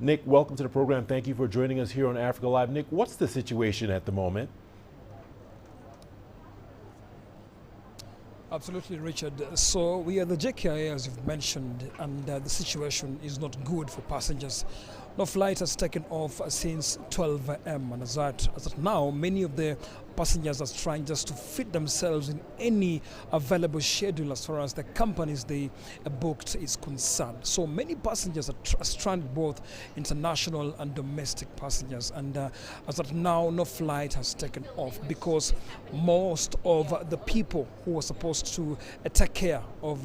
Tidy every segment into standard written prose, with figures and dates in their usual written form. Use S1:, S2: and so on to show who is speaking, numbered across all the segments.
S1: Nick, welcome to the program. Thank you for joining us here on Africa Live. Nick, what's the situation at the moment?
S2: Absolutely, Richard. So we are the JKIA, as you've mentioned, and the situation is not good for passengers. No flight has taken off since 12 a.m. and as at now, many of the passengers are trying just to fit themselves in any available schedule as far as the companies they booked is concerned. So many passengers are stranded, both international and domestic passengers, and as at now, no flight has taken off because most of the people who were supposed to take care of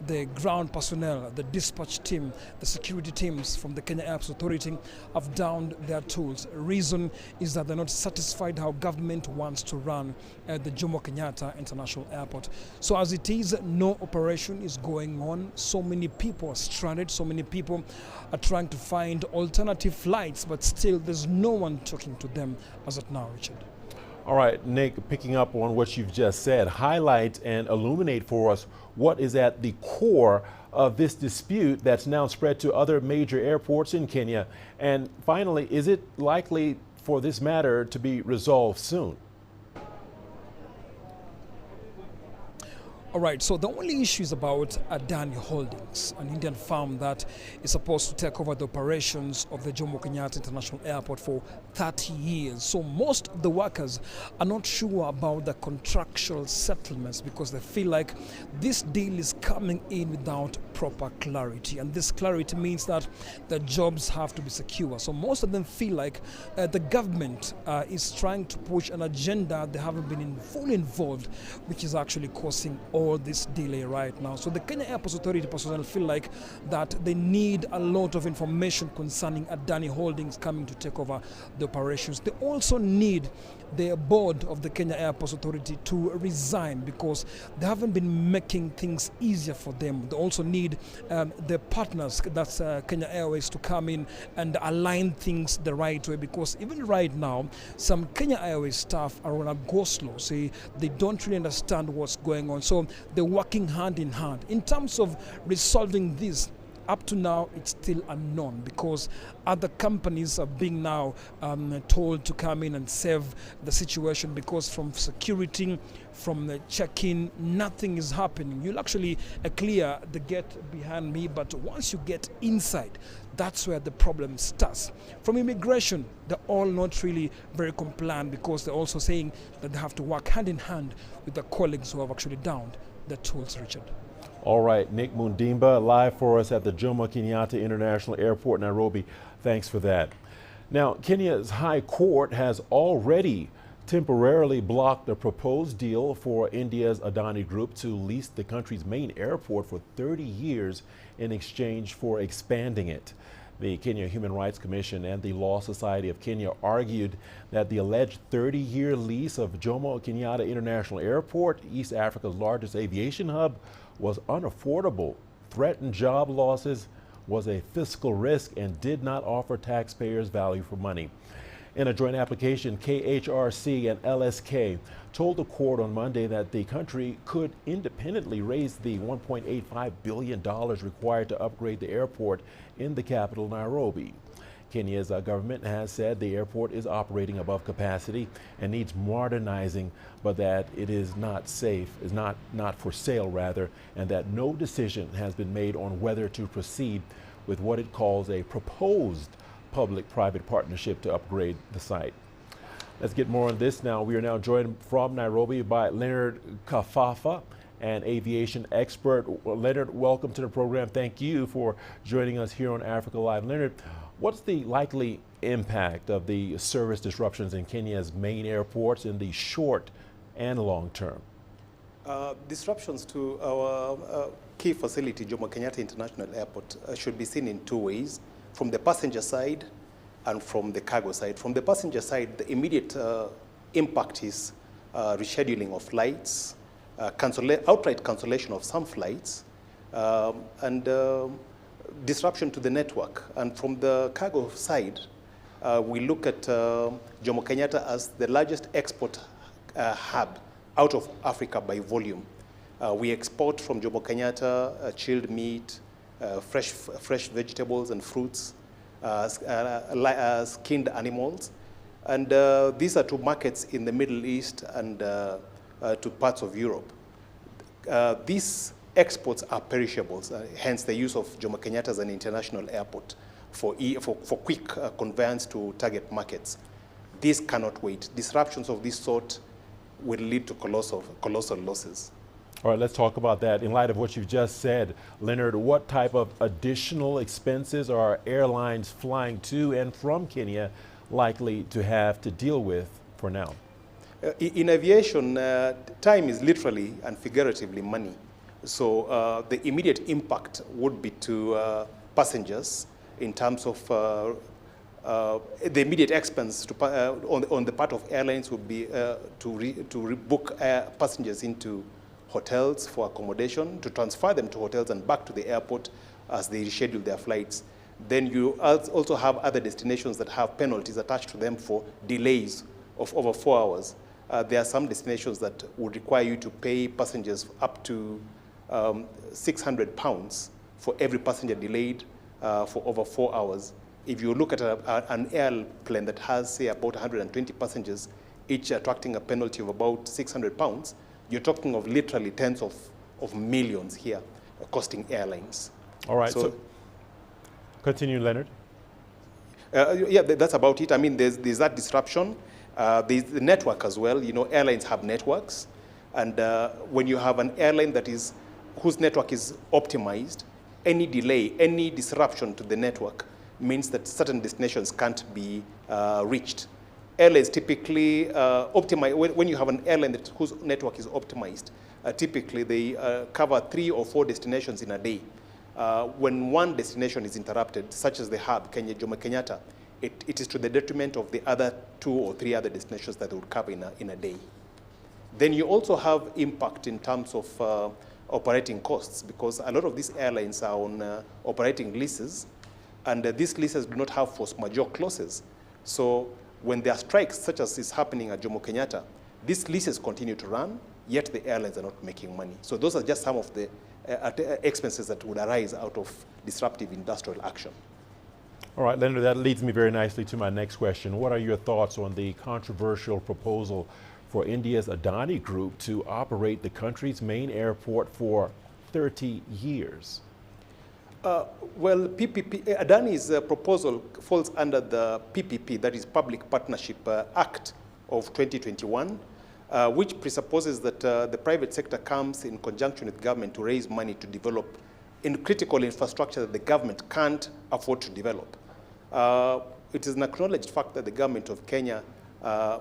S2: the ground personnel, the dispatch team, the security teams from the Kenya Airports Authority have downed their tools. Reason is that they're not satisfied how government wants to run the Jomo Kenyatta International Airport. So as it is, no operation is going on. So many people are stranded. So many people are trying to find alternative flights, but still there's no one talking to them as of now, Richard.
S1: All right, Nick, picking up on what you've just said, highlight and illuminate for us what is at the core of this dispute that's now spread to other major airports in Kenya. And finally, is it likely for this matter to be resolved soon?
S2: All right, so the only issue is about Adani Holdings, an Indian firm that is supposed to take over the operations of the Jomo Kenyatta International Airport for 30 years. So most of the workers are not sure about the contractual settlements because they feel like this deal is coming in without proper clarity. And this clarity means that the jobs have to be secure. So most of them feel like the government is trying to push an agenda they haven't been fully involved, which is actually causing all this delay right now. So the Kenya Airports Authority personnel feel like that they need a lot of information concerning Adani Holdings coming to take over the operations. They also need the board of the Kenya Airports Authority to resign because they haven't been making things easier for them. They also need the partners, that's Kenya Airways, to come in and align things the right way, because even right now, some Kenya Airways staff are on a go slow. See, they don't really understand what's going on. So they're working hand in hand. In terms of resolving this, up to now, it's still unknown because other companies are being now told to come in and save the situation, because from security, from the check-in, nothing is happening. You'll actually clear the gate behind me, but once you get inside, that's where the problem starts. From immigration, they're all not really very compliant because they're also saying that they have to work hand in hand with the colleagues who have actually downed the tools, Richard.
S1: All right, Nick Mundimba, live for us at the Jomo Kenyatta International Airport, Nairobi. Thanks for that. Now, Kenya's High Court has already temporarily blocked a proposed deal for India's Adani Group to lease the country's main airport for 30 years in exchange for expanding it. The Kenya Human Rights Commission and the Law Society of Kenya argued that the alleged 30-year lease of Jomo Kenyatta International Airport, East Africa's largest aviation hub, was unaffordable, threatened job losses, was a fiscal risk, and did not offer taxpayers value for money. In a joint application, KHRC and LSK told the court on Monday that the country could independently raise the $1.85 billion required to upgrade the airport in the capital, Nairobi. Kenya's government has said the airport is operating above capacity and needs modernizing, but that it is not safe, is not for sale rather, and that no decision has been made on whether to proceed with what it calls a proposed public-private partnership to upgrade the site. Let's get more on this now. We are now joined from Nairobi by Leonard Kafafa, an aviation expert. Leonard, welcome to the program. Thank you for joining us here on Africa Live. Leonard, what's the likely impact of the service disruptions in Kenya's main airports in the short and long term?
S3: Disruptions to our key facility, Jomo Kenyatta International Airport, should be seen in two ways: from the passenger side and from the cargo side. From the passenger side, the immediate impact is rescheduling of flights, outright cancellation of some flights, and disruption to the network. And from the cargo side, we look at Jomo Kenyatta as the largest export hub out of Africa by volume. We export from Jomo Kenyatta chilled meat, fresh vegetables and fruits. skinned animals. And these are to markets in the Middle East and to parts of Europe. These exports are perishables, hence the use of Jomo Kenyatta as an international airport for quick conveyance to target markets. This cannot wait. Disruptions of this sort will lead to colossal losses.
S1: All right, let's talk about that. In light of what you've just said, Leonard, what type of additional expenses are airlines flying to and from Kenya likely to have to deal with for now?
S3: In aviation, time is literally and figuratively money. So the immediate impact would be to passengers in terms of the immediate expense on the part of airlines would be to rebook passengers into hotels for accommodation, to transfer them to hotels and back to the airport as they reschedule their flights. Then you also have other destinations that have penalties attached to them for delays of over 4 hours. There are some destinations that would require you to pay passengers up to £600 for every passenger delayed for over 4 hours. If you look at an airplane that has, say, about 120 passengers, each attracting a penalty of about £600, you're talking of literally tens of millions here costing airlines.
S1: All right, so continue, Leonard.
S3: Yeah, that's about it. I mean, there's that disruption. There's the network as well. You know, airlines have networks. And when you have an airline whose network is optimized, any delay, any disruption to the network means that certain destinations can't be reached. Airlines typically optimize, when you have an airline whose network is optimized, typically they cover 3 or 4 destinations in a day. When one destination is interrupted, such as the hub, Jomo Kenyatta, it is to the detriment of the other 2 or 3 other destinations that they would cover in a day. Then you also have impact in terms of operating costs, because a lot of these airlines are on operating leases, and these leases do not have force majeure clauses. So when there are strikes, such as is happening at Jomo Kenyatta, these leases continue to run, yet the airlines are not making money. So those are just some of the expenses that would arise out of disruptive industrial action.
S1: All right, Leonard, that leads me very nicely to my next question. What are your thoughts on the controversial proposal for India's Adani Group to operate the country's main airport for 30 years? Well,
S3: Adani's proposal falls under the PPP, that is Public Partnership Act of 2021, which presupposes that the private sector comes in conjunction with government to raise money to develop critical infrastructure that the government can't afford to develop. It is an acknowledged fact that the government of Kenya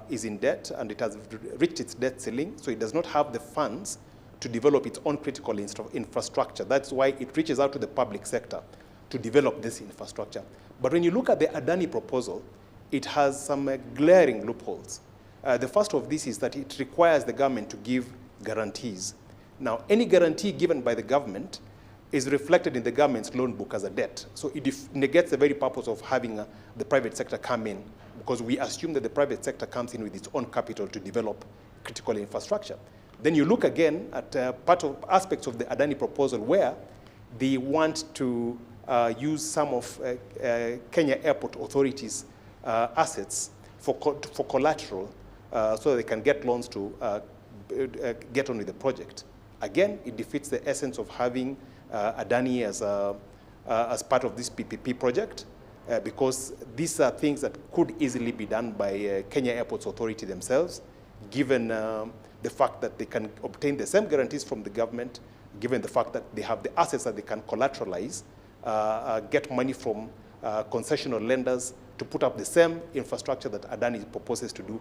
S3: is in debt, and it has reached its debt ceiling, so it does not have the funds to develop its own critical infrastructure. That's why it reaches out to the public sector to develop this infrastructure. But when you look at the Adani proposal, it has some glaring loopholes. The first of this is that it requires the government to give guarantees. Now, any guarantee given by the government is reflected in the government's loan book as a debt. So it negates the very purpose of having the private sector come in, because we assume that the private sector comes in with its own capital to develop critical infrastructure. Then you look again at aspects of the Adani proposal where they want to use some of Kenya Airport Authority's assets for collateral so that they can get loans to get on with the project. Again, it defeats the essence of having Adani as part of this PPP project, because these are things that could easily be done by Kenya Airports Authority themselves, given the fact that they can obtain the same guarantees from the government, given the fact that they have the assets that they can collateralize, get money from concessional lenders to put up the same infrastructure that Adani proposes to do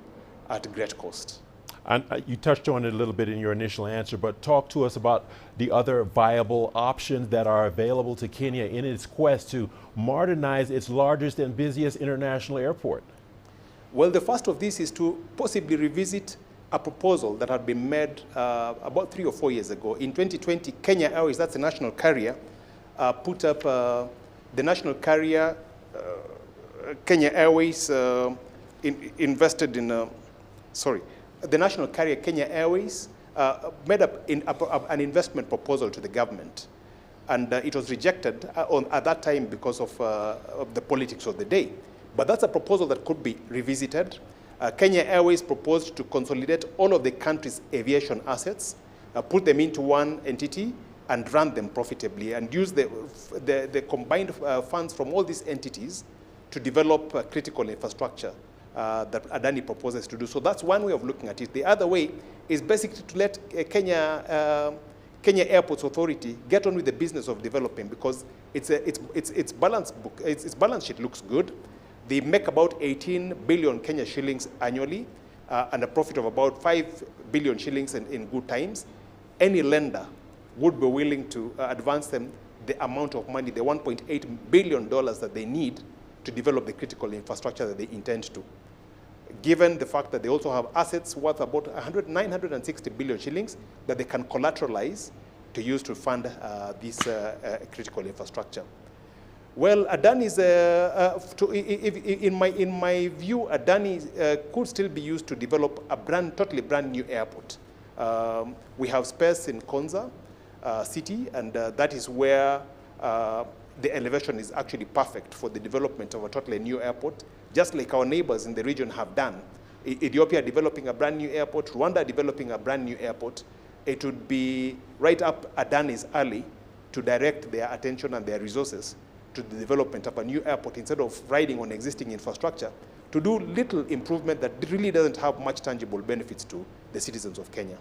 S3: at great cost.
S1: And you touched on it a little bit in your initial answer, but talk to us about the other viable options that are available to Kenya in its quest to modernize its largest and busiest international airport.
S3: Well, the first of these is to possibly revisit a proposal that had been made about 3 or 4 years ago. In 2020, Kenya Airways, that's the national carrier, put up the national carrier, Kenya Airways invested in, the national carrier Kenya Airways made up an investment proposal to the government. And it was rejected at that time because of the politics of the day. But that's a proposal that could be revisited. Kenya Airways proposed to consolidate all of the country's aviation assets, put them into one entity, and run them profitably, and use the combined funds from all these entities to develop critical infrastructure that Adani proposes to do. So that's one way of looking at it. The other way is basically to let Kenya Airports Authority get on with the business of developing, because its balance sheet looks good. They make about 18 billion Kenya shillings annually, and a profit of about 5 billion shillings in good times. Any lender would be willing to advance them the amount of money, the $1.8 billion that they need to develop the critical infrastructure that they intend to. Given the fact that they also have assets worth about 960 billion shillings that they can collateralize to use to fund this critical infrastructure. Well, Adani is, in my view, Adani could still be used to develop a totally brand new airport. We have space in Konza city, and that is where the elevation is actually perfect for the development of a totally new airport, just like our neighbors in the region have done. Ethiopia developing a brand new airport, Rwanda developing a brand new airport. It would be right up Adani's alley to direct their attention and their resources to the development of a new airport, instead of riding on existing infrastructure, to do little improvement that really doesn't have much tangible benefits to the citizens of Kenya.